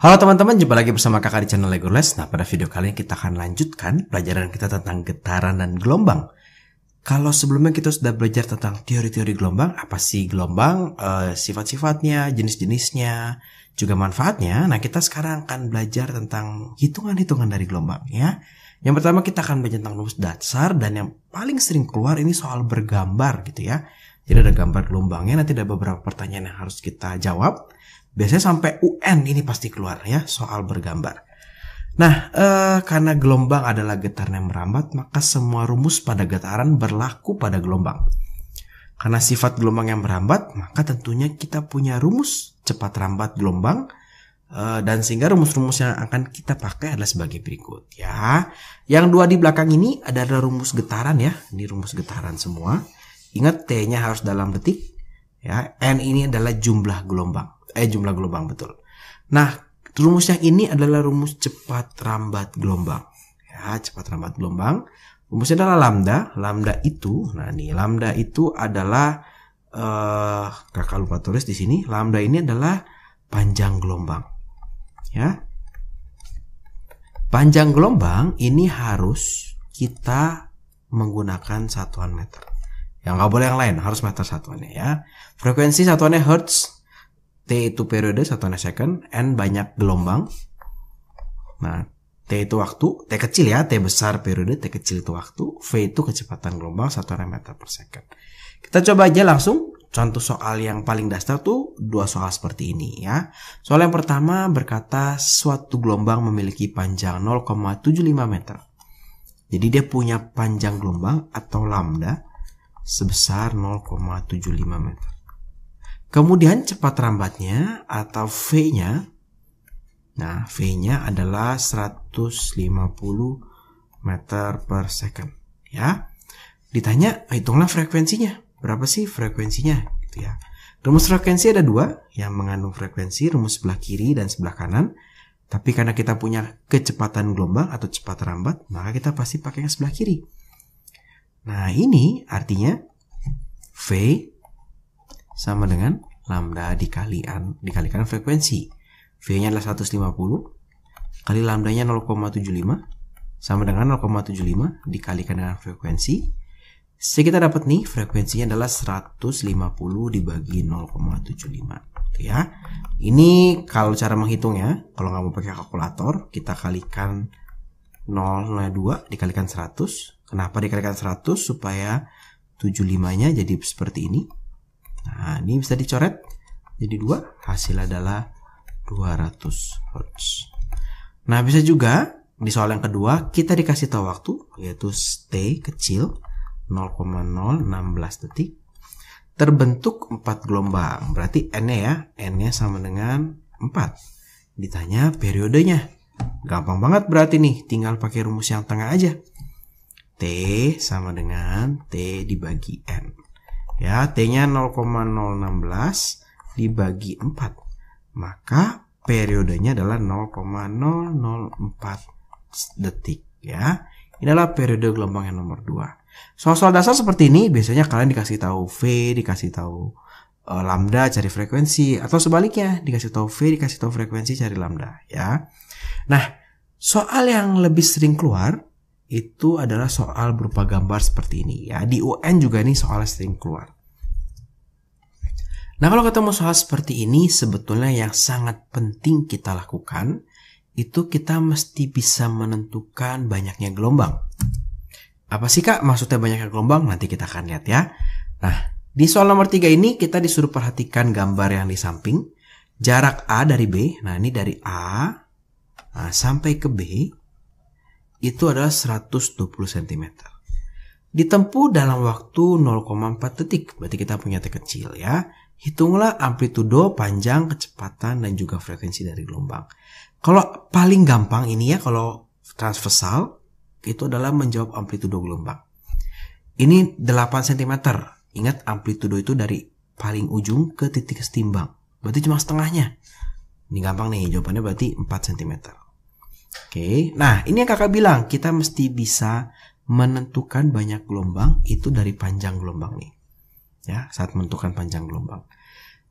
Halo teman-teman, jumpa lagi bersama kakak di channel Lego Les. Nah, pada video kali ini kita akan lanjutkan pelajaran kita tentang getaran dan gelombang. Kalau sebelumnya kita sudah belajar tentang teori-teori gelombang, apa sih gelombang, sifat-sifatnya, jenis-jenisnya, juga manfaatnya. Nah, kita sekarang akan belajar tentang hitungan-hitungan dari gelombang ya. Yang pertama kita akan belajar tentang rumus dasar, dan yang paling sering keluar ini soal bergambar gitu ya. Jadi ada gambar gelombangnya, nanti ada beberapa pertanyaan yang harus kita jawab. Biasanya sampai UN ini pasti keluar ya, soal bergambar. Nah, karena gelombang adalah getaran yang merambat, maka semua rumus pada getaran berlaku pada gelombang. Karena sifat gelombang yang merambat, maka tentunya kita punya rumus cepat rambat gelombang. Dan sehingga rumus-rumus yang akan kita pakai adalah sebagai berikut ya. Yang dua di belakang ini adalah rumus getaran ya. Ini rumus getaran semua. Ingat T-nya harus dalam detik ya. N ini adalah jumlah gelombang. Jumlah gelombang betul. Nah, rumus yang ini adalah rumus cepat rambat gelombang. Ya, cepat rambat gelombang. Rumusnya adalah lambda. Lambda itu, nah nih lambda itu adalah kakak lupa tulis di sini. Lambda ini adalah panjang gelombang. Ya. Panjang gelombang ini harus kita menggunakan satuan meter. Yang nggak boleh yang lain, harus meter satuannya ya. Frekuensi satuannya hertz. T itu periode, satuannya second. N banyak gelombang. Nah, T itu waktu. T kecil ya, T besar periode, T kecil itu waktu. V itu kecepatan gelombang, satuannya meter per second. Kita coba aja langsung. Contoh soal yang paling dasar tuh dua soal seperti ini ya. Soal yang pertama berkata suatu gelombang memiliki panjang 0,75 meter. Jadi dia punya panjang gelombang atau lambda sebesar 0,75 meter. Kemudian cepat rambatnya atau V-nya, nah V-nya adalah 150 meter per second ya. Ditanya, hitunglah frekuensinya. Berapa sih frekuensinya? Gitu ya. Rumus frekuensi ada dua yang mengandung frekuensi, rumus sebelah kiri dan sebelah kanan. Tapi karena kita punya kecepatan gelombang atau cepat rambat, maka kita pasti pakai yang sebelah kiri. Nah ini artinya V sama dengan lambda dikalikan frekuensi. V-nya adalah 150 kali lambdanya 0,75 sama dengan 0,75 dikalikan dengan frekuensi. Sehingga kita dapat nih frekuensinya adalah 150 dibagi 0,75 ya. Ini kalau cara menghitungnya, kalau nggak mau pakai kalkulator, kita kalikan 0,02 dikalikan 100. Kenapa dikalikan 100? Supaya 75-nya jadi seperti ini. Nah, ini bisa dicoret jadi 2, hasil adalah 200 Hz. Nah, bisa juga di soal yang kedua kita dikasih tahu waktu, yaitu T kecil 0,016 detik. Terbentuk 4 gelombang, berarti N-nya ya, N-nya sama dengan 4. Ditanya periodenya. Gampang banget berarti nih, tinggal pakai rumus yang tengah aja. T sama dengan T dibagi N. Ya, T-nya 0,016 dibagi 4. Maka periodenya adalah 0,004 detik ya. Ini adalah periode gelombang yang nomor 2. Soal-soal dasar seperti ini biasanya kalian dikasih tahu V, dikasih tahu lambda, cari frekuensi, atau sebaliknya dikasih tahu V, dikasih tahu frekuensi, cari lambda ya. Nah, soal yang lebih sering keluar itu adalah soal berupa gambar seperti ini ya. Di UN juga nih soalnya sering keluar. Nah, kalau ketemu soal seperti ini, sebetulnya yang sangat penting kita lakukan itu kita mesti bisa menentukan banyaknya gelombang. Apa sih Kak maksudnya banyaknya gelombang? Nanti kita akan lihat ya. Nah, di soal nomor 3 ini kita disuruh perhatikan gambar yang di samping. Jarak A dari B, nah ini dari A sampai ke B itu adalah 120 cm. Ditempuh dalam waktu 0,4 detik. Berarti kita punya T kecil ya. Hitunglah amplitudo, panjang, kecepatan, dan juga frekuensi dari gelombang. Kalau paling gampang ini ya, kalau transversal, itu adalah menjawab amplitudo gelombang. Ini 8 cm. Ingat amplitudo itu dari paling ujung ke titik setimbang. Berarti cuma setengahnya. Ini gampang nih, jawabannya berarti 4 cm. Oke, nah ini yang kakak bilang, kita mesti bisa menentukan banyak gelombang itu dari panjang gelombang nih. Ya, saat menentukan panjang gelombang.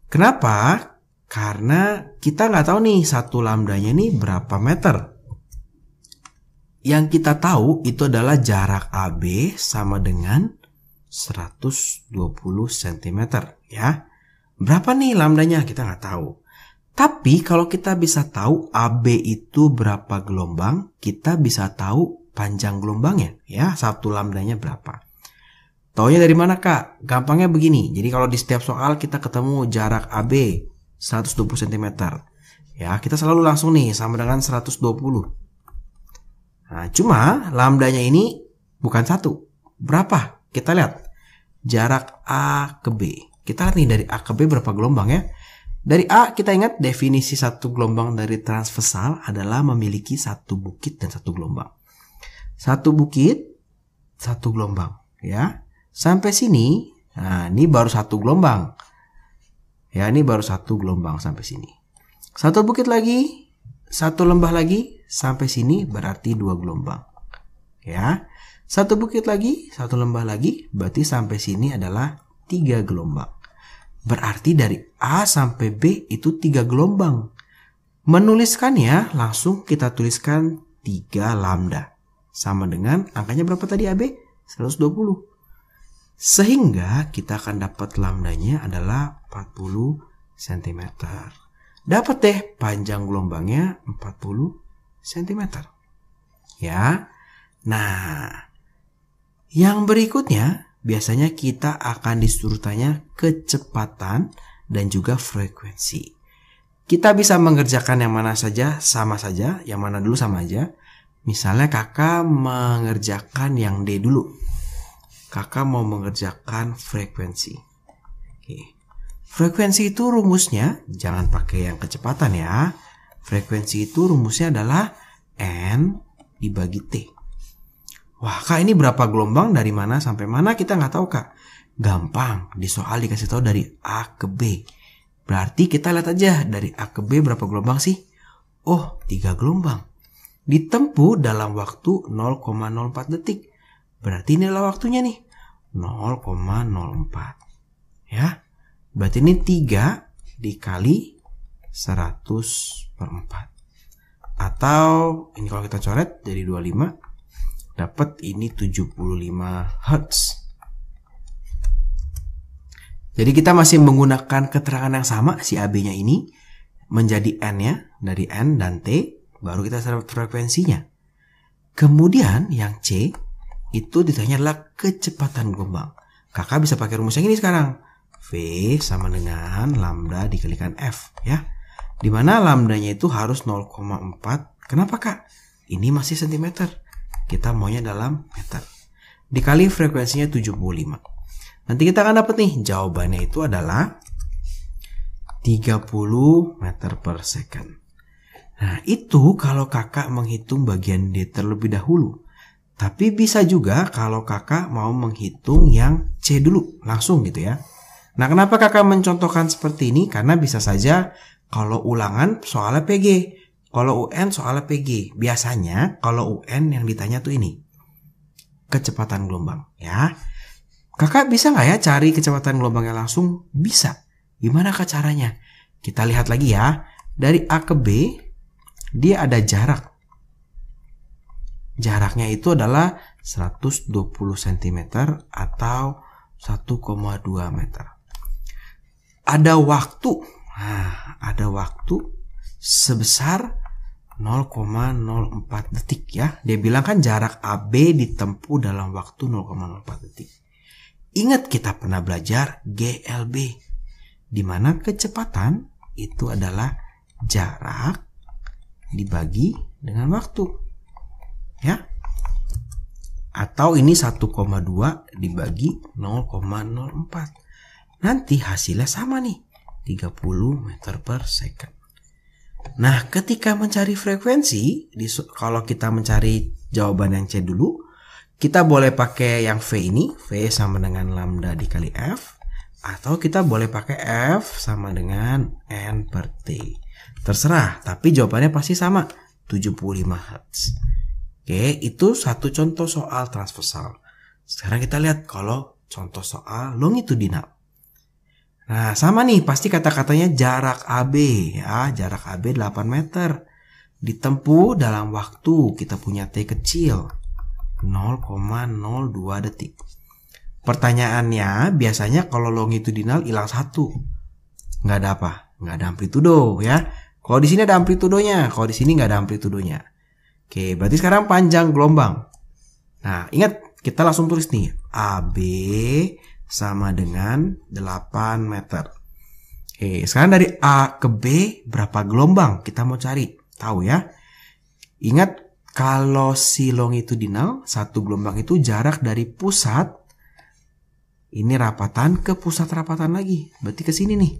Kenapa? Karena kita nggak tahu nih satu lambdanya ini berapa meter. Yang kita tahu itu adalah jarak AB sama dengan 120 cm ya. Berapa nih lambdanya kita nggak tahu. Tapi kalau kita bisa tahu AB itu berapa gelombang, kita bisa tahu panjang gelombangnya ya, satu lambdanya berapa. Taunya dari mana Kak? Gampangnya begini. Jadi kalau di setiap soal kita ketemu jarak AB 120 cm. Ya, kita selalu langsung nih sama dengan 120. Nah, cuma lambdanya ini bukan satu. Berapa? Kita lihat. Jarak A ke B. Kita lihat nih dari A ke B berapa gelombang ya. Dari A kita ingat definisi satu gelombang dari transversal adalah memiliki satu bukit dan satu gelombang. Satu bukit, satu gelombang. Ya. Sampai sini, nah ini baru satu gelombang. Ya, ini baru satu gelombang sampai sini. Satu bukit lagi, satu lembah lagi, sampai sini berarti dua gelombang. Ya, satu bukit lagi, satu lembah lagi, berarti sampai sini adalah tiga gelombang. Berarti dari A sampai B itu tiga gelombang. Menuliskannya langsung kita tuliskan 3 lambda. Sama dengan angkanya berapa tadi AB? 120. Sehingga kita akan dapat lambdanya adalah 40 cm. Dapat deh panjang gelombangnya 40 cm. Ya. Nah, yang berikutnya biasanya kita akan disuruh tanya kecepatan dan juga frekuensi. Kita bisa mengerjakan yang mana saja sama saja, yang mana dulu sama aja. Misalnya kakak mengerjakan yang D dulu. Kakak mau mengerjakan frekuensi. Oke. Frekuensi itu rumusnya, jangan pakai yang kecepatan ya. Frekuensi itu rumusnya adalah N dibagi T. Wah Kak, ini berapa gelombang dari mana sampai mana kita nggak tahu Kak. Gampang, di soal dikasih tahu dari A ke B. Berarti kita lihat aja dari A ke B berapa gelombang sih? Oh, 3 gelombang. Ditempuh dalam waktu 0,04 detik. Berarti ini adalah waktunya nih. 0,04. Ya. Berarti ini 3 dikali 100/4. Atau ini kalau kita coret jadi 25. Dapat ini 75 Hz. Jadi kita masih menggunakan keterangan yang sama si AB-nya ini menjadi N-nya dari N dan T, baru kita dapat frekuensinya. Kemudian yang C itu ditanya adalah kecepatan gelombang. Kakak bisa pakai rumus yang ini sekarang. V sama dengan lambda dikalikan F ya. Dimana lambdanya itu harus 0,4. Kenapa Kak? Ini masih cm. Kita maunya dalam meter. Dikali frekuensinya 75. Nanti kita akan dapat nih jawabannya itu adalah 30 meter per second. Nah itu kalau kakak menghitung bagian D terlebih dahulu. Tapi bisa juga kalau kakak mau menghitung yang C dulu langsung gitu ya. Nah kenapa kakak mencontohkan seperti ini? Karena bisa saja kalau ulangan soalnya PG. Kalau UN soalnya PG. Biasanya kalau UN yang ditanya tuh ini. Kecepatan gelombang ya. Kakak bisa nggak ya cari kecepatan gelombangnya langsung? Bisa. Gimana kak caranya? Kita lihat lagi ya. Dari A ke B dia ada jarak. Jaraknya itu adalah 120 cm atau 1,2 meter. Ada waktu. Nah, ada waktu sebesar 0,04 detik ya. Dia bilang kan jarak AB ditempuh dalam waktu 0,04 detik. Ingat kita pernah belajar GLB. Di mana kecepatan itu adalah jarak dibagi dengan waktu. Ya. Atau ini 1,2 dibagi 0,04. Nanti hasilnya sama nih. 30 meter per second. Nah, ketika mencari frekuensi, kalau kita mencari jawaban yang C dulu, kita boleh pakai yang V ini. V sama dengan lambda dikali F. Atau kita boleh pakai F sama dengan N per T. Terserah, tapi jawabannya pasti sama. 75 Hz. Oke, itu satu contoh soal transversal. Sekarang kita lihat kalau contoh soal longitudinal. Nah, sama nih, pasti kata-katanya jarak AB ya, jarak AB 8 meter. Ditempuh dalam waktu, kita punya T kecil, 0,02 detik. Pertanyaannya, biasanya kalau longitudinal hilang 1. Nggak ada apa? Nggak ada amplitudo ya. Kalau di sini ada amplitudonya, kalau di sini nggak ada amplitudonya. Oke, berarti sekarang panjang gelombang. Nah, ingat, kita langsung tulis nih, AB sama dengan 8 meter. Oke, sekarang dari A ke B berapa gelombang? Kita mau cari. Tahu ya? Ingat, kalau si longitudinal, satu gelombang itu jarak dari pusat, ini rapatan ke pusat rapatan lagi. Berarti ke sini nih.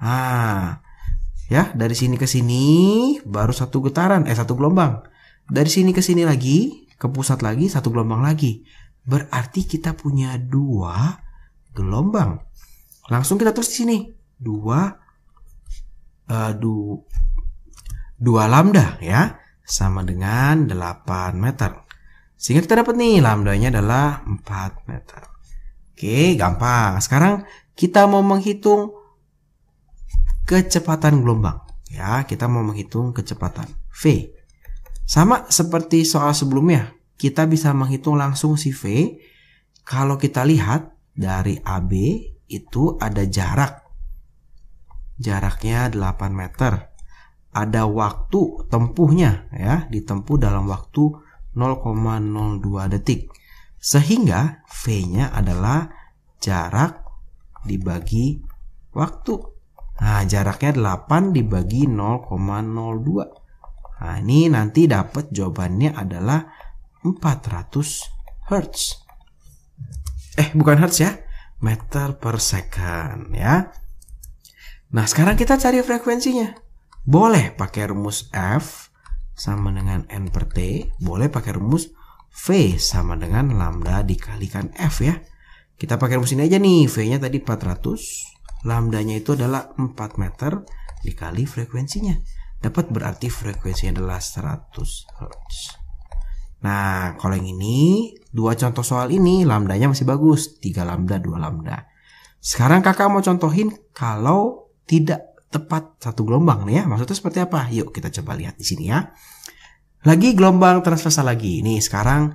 Nah, ya, dari sini ke sini baru satu getaran, satu gelombang. Dari sini ke sini lagi, ke pusat lagi, satu gelombang lagi. Berarti kita punya 2 gelombang. Langsung kita tulis di sini 2 lambda ya, sama dengan 8 meter. Sehingga kita dapat nih lambdanya adalah 4 meter. Oke, gampang. Sekarang kita mau menghitung kecepatan gelombang. Ya, kita mau menghitung kecepatan V. Sama seperti soal sebelumnya, kita bisa menghitung langsung si V. Kalau kita lihat dari AB itu ada jarak. Jaraknya 8 meter. Ada waktu tempuhnya ya, ditempuh dalam waktu 0,02 detik. Sehingga V-nya adalah jarak dibagi waktu. Nah, jaraknya 8 dibagi 0,02. Nah, ini nanti dapat jawabannya adalah 400 Hz. Bukan Hertz ya, meter per second ya. Nah, sekarang kita cari frekuensinya. Boleh pakai rumus F sama dengan N per T. Boleh pakai rumus V sama dengan lambda dikalikan F ya. Kita pakai rumus ini aja nih. V-nya tadi 400. Lambdanya itu adalah 4 meter dikali frekuensinya. Dapat berarti frekuensinya adalah 100 Hz. Nah, kalau yang ini, 2 contoh soal ini lambdanya masih bagus. 3 lambda, 2 lambda. Sekarang kakak mau contohin kalau tidak tepat satu gelombang nih ya. Maksudnya seperti apa? Yuk kita coba lihat di sini ya. Lagi gelombang transversal lagi. Nih sekarang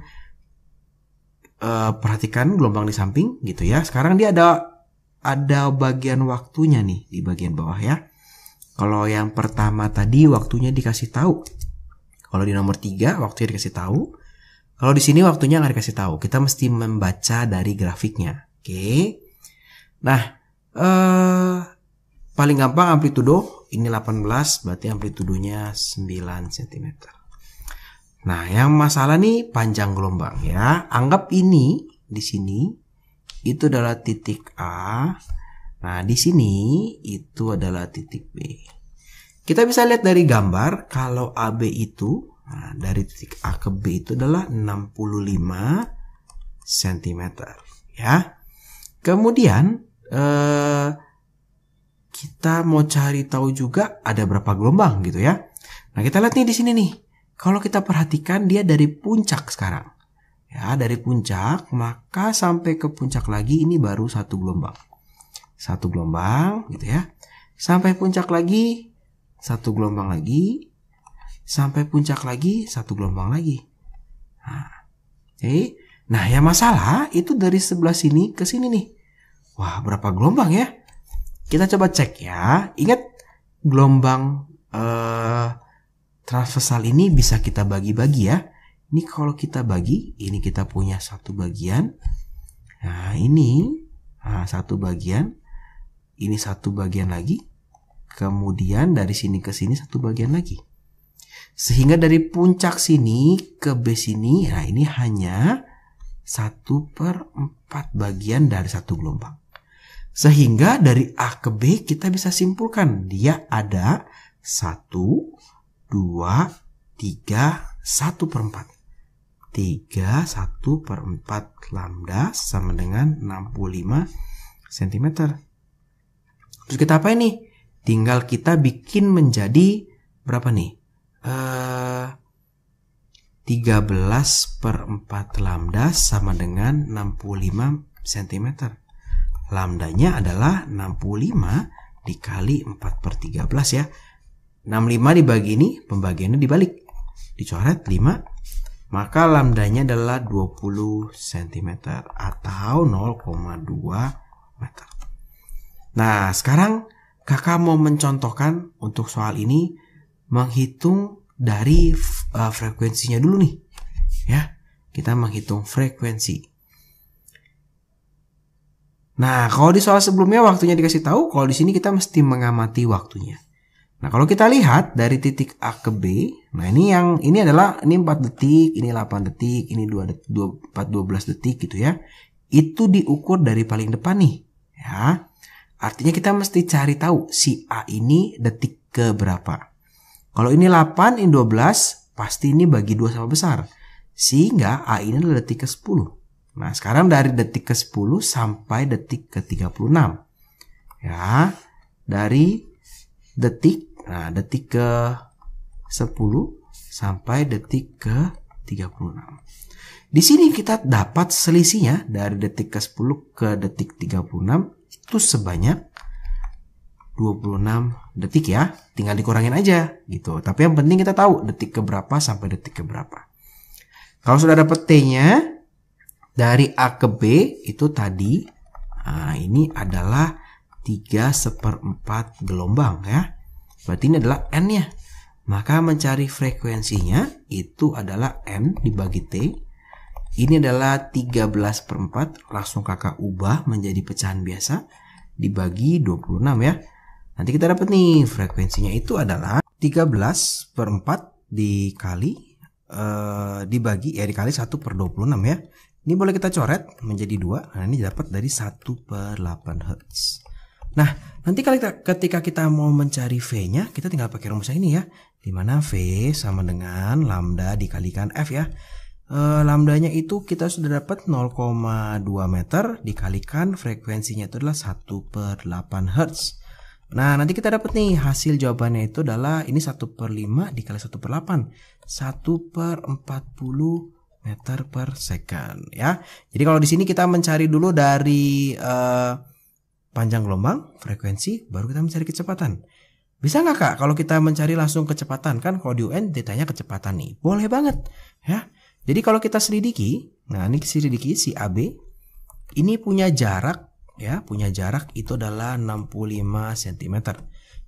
perhatikan gelombang di samping gitu ya. Sekarang dia ada bagian waktunya nih di bagian bawah ya. Kalau yang pertama tadi waktunya dikasih tahu. Kalau di nomor 3 waktunya dikasih tahu. Kalau di sini waktunya nggak dikasih tahu. Kita mesti membaca dari grafiknya. Oke. Nah, paling gampang amplitudo ini 18, berarti amplitudonya 9 cm. Nah, yang masalah nih panjang gelombang ya. Anggap ini di sini itu adalah titik A. Nah, di sini itu adalah titik B. Kita bisa lihat dari gambar kalau AB itu, nah, dari titik A ke B itu adalah 65 cm ya. Kemudian kita mau cari tahu juga ada berapa gelombang gitu ya. Nah, kita lihat nih di sini nih. Kalau kita perhatikan dia dari puncak sekarang. Ya, dari puncak, maka sampai ke puncak lagi ini baru satu gelombang. Satu gelombang gitu ya. Sampai puncak lagi, satu gelombang lagi. Sampai puncak lagi, satu gelombang lagi. Nah, okay. Nah, yang masalah itu dari sebelah sini ke sini nih. Wah, berapa gelombang ya? Kita coba cek ya. Ingat gelombang transversal ini bisa kita bagi-bagi ya. Ini kalau kita bagi, ini kita punya satu bagian. Nah, ini satu bagian. Ini satu bagian lagi. Kemudian dari sini ke sini satu bagian lagi. Sehingga dari puncak sini ke B sini, nah ini hanya 1/4 bagian dari satu gelombang. Sehingga dari A ke B kita bisa simpulkan dia ada 1, 2, 3, 1/4. 3, 1/4 lambda sama dengan 65 cm. Terus kita apa ini? Tinggal kita bikin menjadi berapa nih? 13/4 lambda sama dengan 65 cm. lambdanya adalah 65 dikali 4/13 ya. 65 dibagi ini, pembagiannya dibalik. Dicoret 5, maka lambdanya adalah 20 cm atau 0,2 meter. Nah, sekarang kakak mau mencontohkan untuk soal ini menghitung dari frekuensinya dulu nih. Ya, kita menghitung frekuensi. Nah, kalau di soal sebelumnya waktunya dikasih tahu, kalau di sini kita mesti mengamati waktunya. Nah, kalau kita lihat dari titik A ke B, nah ini 4 detik, ini 8 detik, ini 12 detik gitu ya. Itu diukur dari paling depan nih, ya. Artinya kita mesti cari tahu si A ini detik ke berapa. Kalau ini 8, ini 12, pasti ini bagi 2 sama besar. Sehingga A ini adalah detik ke 10. Nah, sekarang dari detik ke 10 sampai detik ke 36. Ya, dari detik ke 10 sampai detik ke 36. Di sini kita dapat selisihnya dari detik ke 10 ke detik 36 itu sebanyak 26 detik ya. Tinggal dikurangin aja gitu. Tapi yang penting kita tahu detik ke berapa sampai detik ke berapa. Kalau sudah dapat T-nya dari A ke B itu tadi, nah ini adalah 3/4 gelombang ya. Berarti ini adalah N-nya. Maka mencari frekuensinya itu adalah N dibagi T. Ini adalah 13/4. Langsung kakak ubah menjadi pecahan biasa. Dibagi 26 ya. Nanti kita dapat nih frekuensinya itu adalah 13/4 dibagi 1/26 ya. Ini boleh kita coret menjadi 2. Nah, ini dapat dari 1/8 Hz. Nah, nanti ketika kita mau mencari V-nya, kita tinggal pakai rumus ini ya. Dimana V sama dengan lambda dikalikan F ya. Lambdanya itu kita sudah dapat 0,2 meter dikalikan frekuensinya itu adalah 1/8 Hz. Nah, nanti kita dapat nih hasil jawabannya itu adalah ini 1/5 dikali 1/8. 1/40 meter per second ya. Jadi kalau di sini kita mencari dulu dari panjang gelombang, frekuensi, baru kita mencari kecepatan. Bisa nggak Kak kalau kita mencari langsung kecepatan? Kan kalau di UN ditanya kecepatan nih. Boleh banget ya. Jadi kalau kita selidiki, nah ini selidiki si AB ini punya jarak ya, itu adalah 65 cm.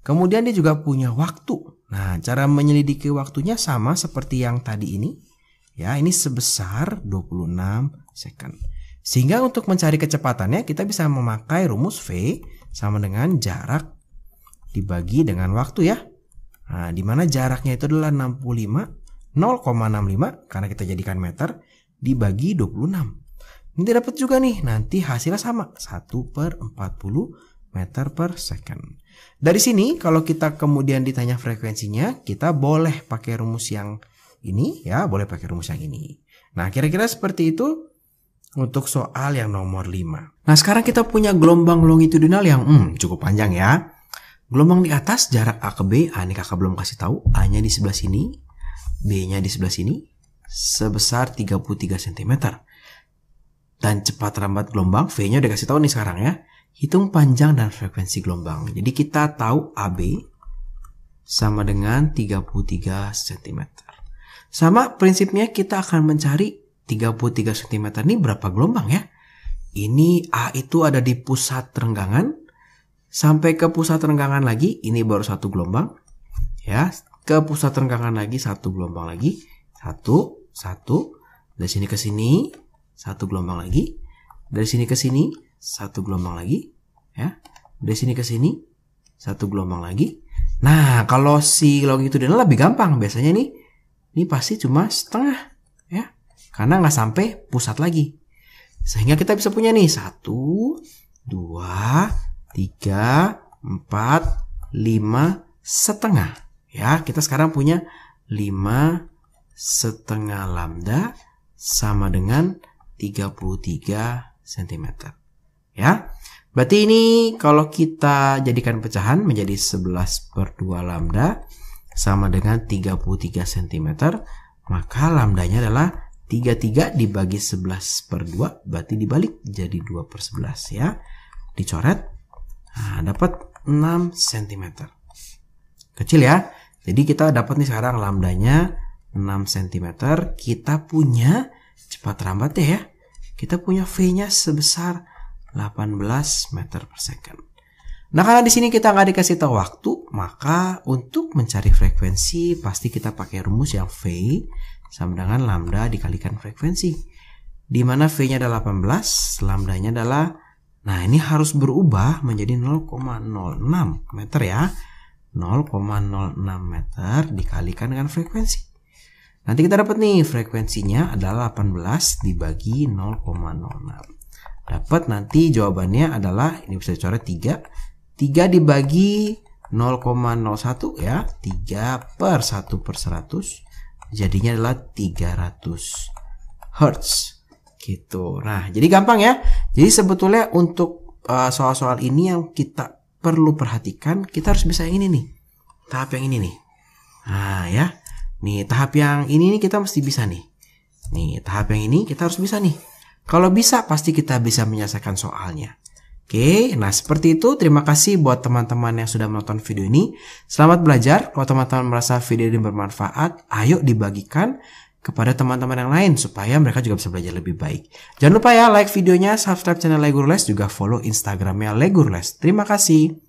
Kemudian dia juga punya waktu. Nah, cara menyelidiki waktunya sama seperti yang tadi ini. Ya, ini sebesar 26 second. Sehingga untuk mencari kecepatannya kita bisa memakai rumus V sama dengan jarak dibagi dengan waktu ya. Nah, di mana jaraknya itu adalah 0,65 karena kita jadikan meter dibagi 26. Ini dapat juga nih, nanti hasilnya sama 1/40 meter per second. Dari sini kalau kita kemudian ditanya frekuensinya, kita boleh pakai rumus yang ini ya, boleh pakai rumus yang ini. Nah, kira-kira seperti itu untuk soal yang nomor 5. Nah, sekarang kita punya gelombang longitudinal yang cukup panjang ya. Gelombang di atas jarak A ke B, ini kakak belum kasih tahu, A-nya di sebelah sini, B-nya di sebelah sini, sebesar 33 cm. Dan cepat lambat gelombang, V-nya udah kasih tahu nih sekarang ya. Hitung panjang dan frekuensi gelombang. Jadi kita tahu AB sama dengan 33 cm. Sama prinsipnya kita akan mencari 33 cm ini berapa gelombang ya. Ini A itu ada di pusat renggangan. Sampai ke pusat renggangan lagi, ini baru satu gelombang. Ya, ke pusat renggangan lagi, satu gelombang lagi. Satu. Dari sini ke sini, satu gelombang lagi. Dari sini ke sini, satu gelombang lagi. Ya, dari sini ke sini, satu gelombang lagi. Nah, kalau si longitudinal lebih gampang. Biasanya ini pasti cuma setengah. Ya, karena nggak sampai pusat lagi. Sehingga kita bisa punya nih 1, 2, 3, 4, 5 setengah. Ya, kita sekarang punya 5 setengah lambda sama dengan 33 cm. Ya, berarti ini kalau kita jadikan pecahan menjadi 11/2 lambda sama dengan 33 cm, maka lambdanya adalah 33 dibagi 11/2, berarti dibalik jadi 2/11 ya. dicoret. Nah, dapat 6 cm. Kecil ya. Jadi kita dapat nih sekarang lambdanya 6 cm. Kita punya cepat rambat ya. Kita punya V-nya sebesar 18 meter per second. Nah, karena di sini kita nggak dikasih tahu waktu, maka untuk mencari frekuensi pasti kita pakai rumus yang V sama dengan lambda dikalikan frekuensi. Di mana V-nya adalah 18, lambdanya adalah, nah ini harus berubah menjadi 0,06 meter ya. 0,06 meter dikalikan dengan frekuensi. Nanti kita dapat nih frekuensinya adalah 18 dibagi 0,06. Dapat nanti jawabannya adalah, ini bisa dicoret 3. 3 dibagi 0,01 ya. 3 per 1/100. Jadinya adalah 300 Hz. Gitu. Nah, jadi gampang ya. Jadi sebetulnya untuk soal-soal ini yang kita perlu perhatikan, kita harus bisa yang ini nih. Tahap yang ini nih. Nah ya. Nih tahap yang ini nih kita mesti bisa nih. Nih tahap yang ini kita harus bisa nih. Kalau bisa pasti kita bisa menyelesaikan soalnya. Oke, nah seperti itu. Terima kasih buat teman-teman yang sudah menonton video ini. Selamat belajar. Kalau teman-teman merasa video ini bermanfaat, ayo dibagikan kepada teman-teman yang lain supaya mereka juga bisa belajar lebih baik. Jangan lupa ya like videonya, subscribe channel Legurles, juga follow Instagramnya Legurles. Terima kasih.